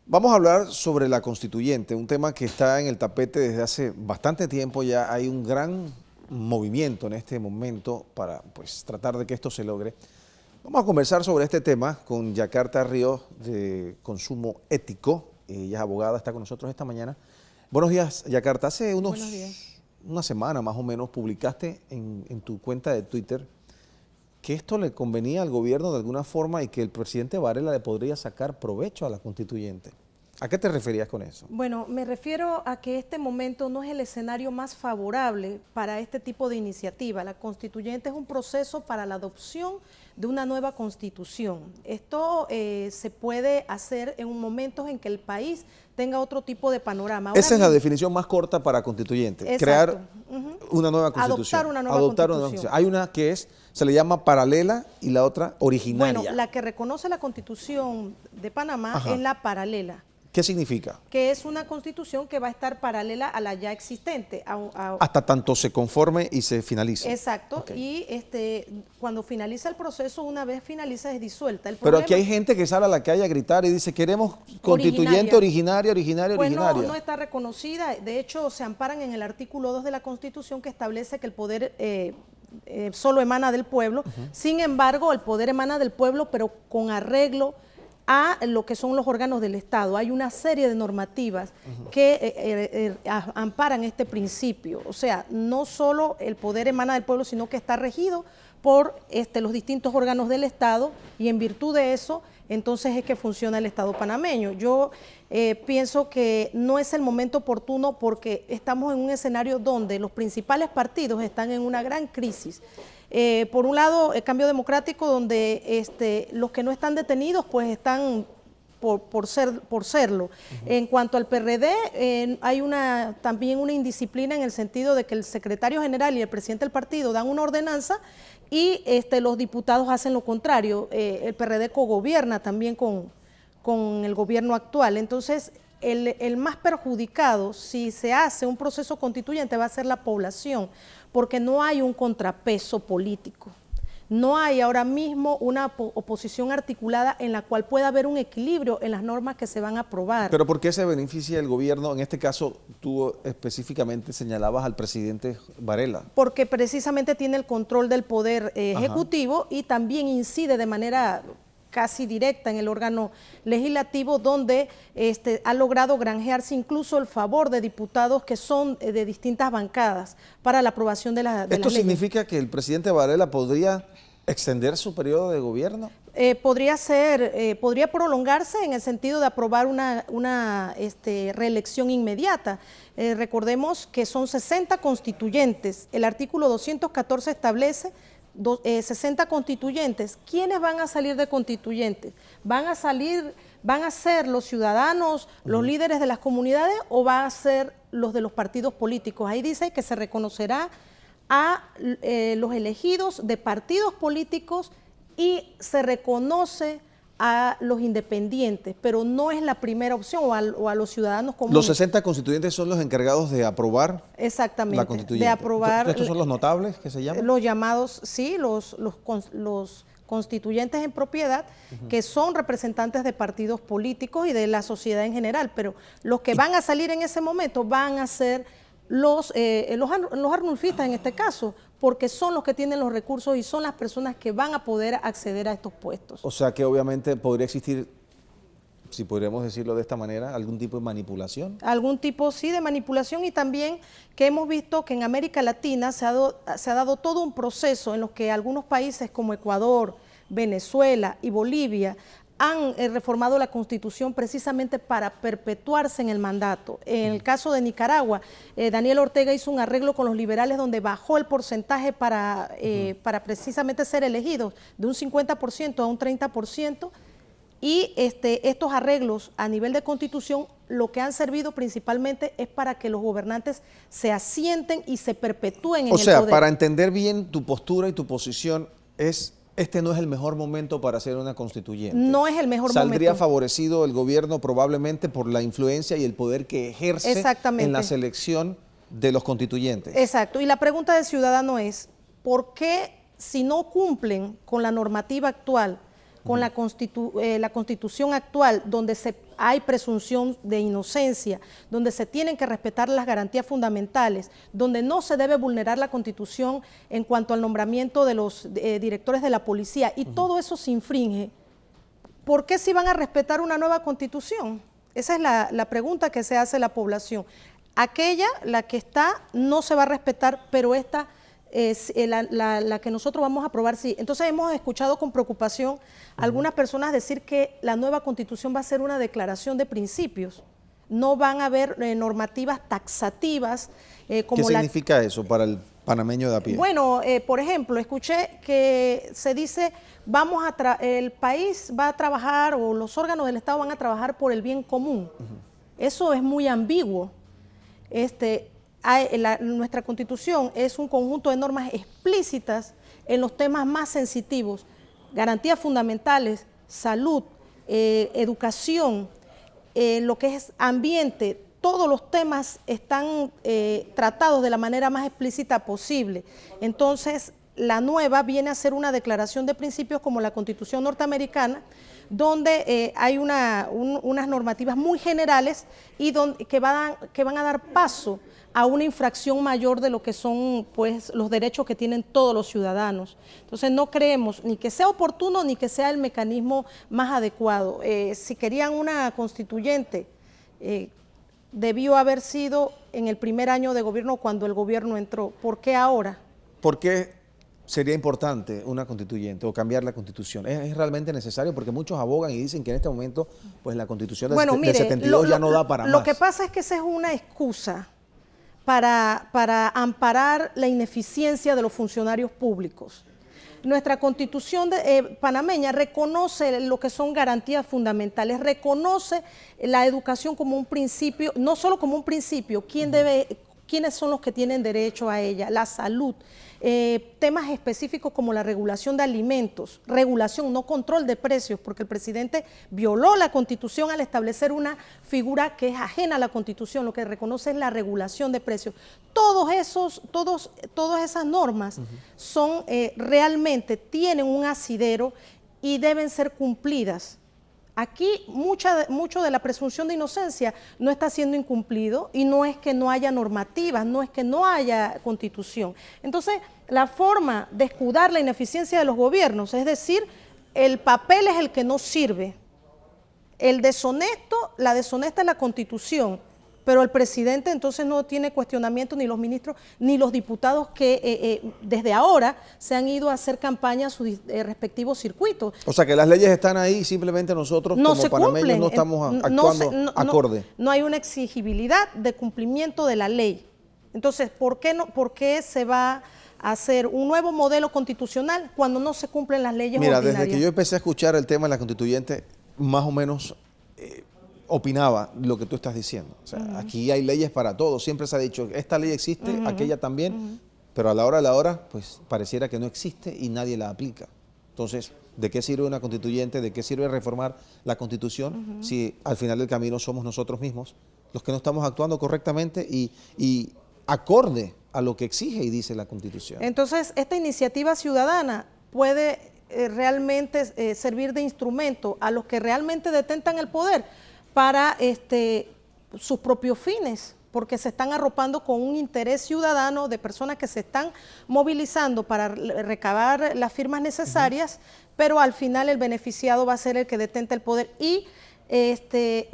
Vamos a hablar sobre la constituyente, un tema que está en el tapete desde hace bastante tiempo. Ya hay un gran movimiento en este momento para tratar de que esto se logre. Vamos a conversar sobre este tema con Yakarta Ríos de Consumo Ético. Ella es abogada, está con nosotros esta mañana. Buenos días, Yakarta. Hace una semana más o menos publicaste en tu cuenta de Twitter que esto le convenía al gobierno de alguna forma y que el presidente Varela le podría sacar provecho a la constituyente. ¿A qué te referías con eso? Bueno, me refiero a que este momento no es el escenario más favorable para este tipo de iniciativa. La constituyente es un proceso para la adopción de una nueva constitución. Esto se puede hacer en un momento en que el país tenga otro tipo de panorama. Esa es la definición más corta para constituyente. Exacto. Crear una nueva constitución. Adoptar una nueva constitución. Hay una que se le llama paralela y la otra originaria. Bueno, la que reconoce la Constitución de Panamá es la paralela. ¿Qué significa? Que es una constitución que va a estar paralela a la ya existente. Hasta tanto se conforme y se finalice. Exacto, y cuando finaliza el proceso, una vez finaliza es disuelta. Pero aquí hay gente que sale a la calle a gritar y dice queremos constituyente originaria. Pues no está reconocida. De hecho, se amparan en el artículo 2 de la Constitución, que establece que el poder solo emana del pueblo. Sin embargo, el poder emana del pueblo, pero con arreglo a lo que son los órganos del Estado. Hay una serie de normativas que amparan este principio. O sea, no solo el poder emana del pueblo, sino que está regido por los distintos órganos del Estado, y en virtud de eso, entonces es que funciona el Estado panameño. Yo pienso que no es el momento oportuno porque estamos en un escenario donde los principales partidos están en una gran crisis. Por un lado, el Cambio Democrático, donde los que no están detenidos pues están por serlo. En cuanto al PRD, hay también una indisciplina en el sentido de que el secretario general y el presidente del partido dan una ordenanza y los diputados hacen lo contrario. El PRD cogobierna también con el gobierno actual. Entonces, el más perjudicado, si se hace un proceso constituyente, va a ser la población, porque no hay un contrapeso político. No hay ahora mismo una oposición articulada en la cual pueda haber un equilibrio en las normas que se van a aprobar. ¿Pero por qué se beneficia el gobierno? En este caso, tú específicamente señalabas al presidente Varela. Porque precisamente tiene el control del poder ejecutivo y también incide de manera casi directa en el órgano legislativo, donde ha logrado granjearse incluso el favor de diputados que son de distintas bancadas para la aprobación de las leyes. ¿Esto significa que el presidente Varela podría extender su periodo de gobierno? Podría prolongarse en el sentido de aprobar una reelección inmediata. Recordemos que son 60 constituyentes. El artículo 214 establece 60 constituyentes. ¿Quiénes van a salir de constituyentes? ¿Van a ser los ciudadanos, los líderes de las comunidades, o van a ser los de los partidos políticos? Ahí dice que se reconocerá a los elegidos de partidos políticos y se reconoce a los independientes, pero no es la primera opción, o a los ciudadanos comunes. Los 60 constituyentes son los encargados de aprobar la constituyente. De aprobar. ¿Estos son los notables que se llaman? Los llamados, sí, los constituyentes en propiedad, que son representantes de partidos políticos y de la sociedad en general, pero los que van a salir en ese momento van a ser los arnulfistas en este caso, porque son los que tienen los recursos y son las personas que van a poder acceder a estos puestos. O sea que obviamente podría existir, si podríamos decirlo de esta manera, algún tipo de manipulación. Algún tipo, sí, de manipulación, y también que hemos visto que en América Latina se ha dado todo un proceso en los que algunos países como Ecuador, Venezuela y Bolivia han reformado la Constitución precisamente para perpetuarse en el mandato. En el caso de Nicaragua, Daniel Ortega hizo un arreglo con los liberales donde bajó el porcentaje para precisamente ser elegidos de un 50% a un 30%, y estos arreglos a nivel de Constitución lo que han servido principalmente es para que los gobernantes se asienten y se perpetúen en el poder. O sea, para entender bien tu postura y tu posición, este no es el mejor momento para hacer una constituyente. No es el mejor momento. ¿Saldría favorecido el gobierno probablemente por la influencia y el poder que ejerce en la selección de los constituyentes? Exacto. Y la pregunta del ciudadano es, ¿por qué, si no cumplen con la normativa actual, con la Constitución actual, donde hay presunción de inocencia, donde se tienen que respetar las garantías fundamentales, donde no se debe vulnerar la Constitución en cuanto al nombramiento de los directores de la policía, y todo eso se infringe, ¿por qué si van a respetar una nueva Constitución? Esa es la pregunta que se hace la población. Aquella, la que está, no se va a respetar, pero esta es la que nosotros vamos a aprobar, sí. Entonces hemos escuchado con preocupación algunas personas decir que la nueva Constitución va a ser una declaración de principios. No van a haber normativas taxativas como ¿Qué significa eso para el panameño de a pie? Bueno, por ejemplo, escuché que se dice, el país va a trabajar, o los órganos del Estado van a trabajar por el bien común. Eso es muy ambiguo. Nuestra Constitución es un conjunto de normas explícitas en los temas más sensitivos: garantías fundamentales, salud, educación, lo que es ambiente. Todos los temas están tratados de la manera más explícita posible. Entonces, la nueva viene a ser una declaración de principios como la Constitución norteamericana, donde hay unas normativas muy generales y que van a dar paso a una infracción mayor de lo que son, pues, los derechos que tienen todos los ciudadanos. Entonces no creemos ni que sea oportuno ni que sea el mecanismo más adecuado. Si querían una constituyente, debió haber sido en el primer año de gobierno, cuando el gobierno entró. ¿Por qué ahora? ¿Por qué sería importante una constituyente o cambiar la Constitución? ¿Es realmente necesario? Porque muchos abogan y dicen que en este momento pues la Constitución del 72 ya no da para más. Lo que pasa es que esa es una excusa para amparar la ineficiencia de los funcionarios públicos. Nuestra Constitución panameña reconoce lo que son garantías fundamentales, reconoce la educación como un principio, no solo como un principio, quiénes son los que tienen derecho a ella, la salud, temas específicos como la regulación de alimentos, regulación, no control de precios, porque el presidente violó la Constitución al establecer una figura que es ajena a la Constitución. Lo que reconoce es la regulación de precios. Todas esas normas son realmente tienen un asidero y deben ser cumplidas. Aquí mucho de la presunción de inocencia no está siendo incumplido, y no es que no haya normativas, no es que no haya Constitución. Entonces, la forma de escudar la ineficiencia de los gobiernos, es decir, el papel es el que no sirve. La deshonesta es la Constitución, pero el presidente entonces no tiene cuestionamiento, ni los ministros, ni los diputados que desde ahora se han ido a hacer campaña a sus respectivos circuitos. O sea que las leyes están ahí, simplemente nosotros como panameños no estamos actuando acorde. No hay una exigibilidad de cumplimiento de la ley. Entonces, ¿por qué se va a hacer un nuevo modelo constitucional cuando no se cumplen las leyes ordinarias? Mira, desde que yo empecé a escuchar el tema de la constituyente, más o menos opinaba lo que tú estás diciendo. O sea, aquí hay leyes para todos. Siempre se ha dicho, esta ley existe, aquella también, pero a la hora de la hora, pues pareciera que no existe y nadie la aplica. Entonces, ¿de qué sirve una constituyente? ¿De qué sirve reformar la Constitución si al final del camino somos nosotros mismos los que no estamos actuando correctamente y acorde a lo que exige y dice la Constitución? Entonces, esta iniciativa ciudadana puede realmente servir de instrumento a los que realmente detentan el poder para sus propios fines, porque se están arropando con un interés ciudadano de personas que se están movilizando para recabar las firmas necesarias, pero al final el beneficiado va a ser el que detenta el poder. Y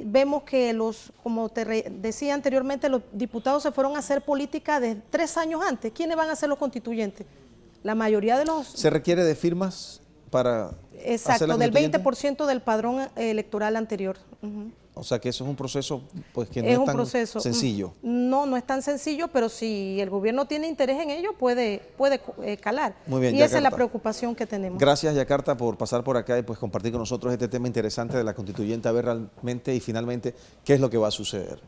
vemos que como te decía anteriormente, los diputados se fueron a hacer política de 3 años antes. ¿Quiénes van a ser los constituyentes? La mayoría de los... ¿Se requiere de firmas para hacer la del constituyente? 20% del padrón electoral anterior. O sea que eso es un proceso pues que no es tan sencillo. No es tan sencillo, pero si el gobierno tiene interés en ello, puede calar. Muy bien, y Yakarta, esa es la preocupación que tenemos. Gracias, Yakarta, por pasar por acá y pues compartir con nosotros este tema interesante de la constituyente, a ver realmente y finalmente qué es lo que va a suceder.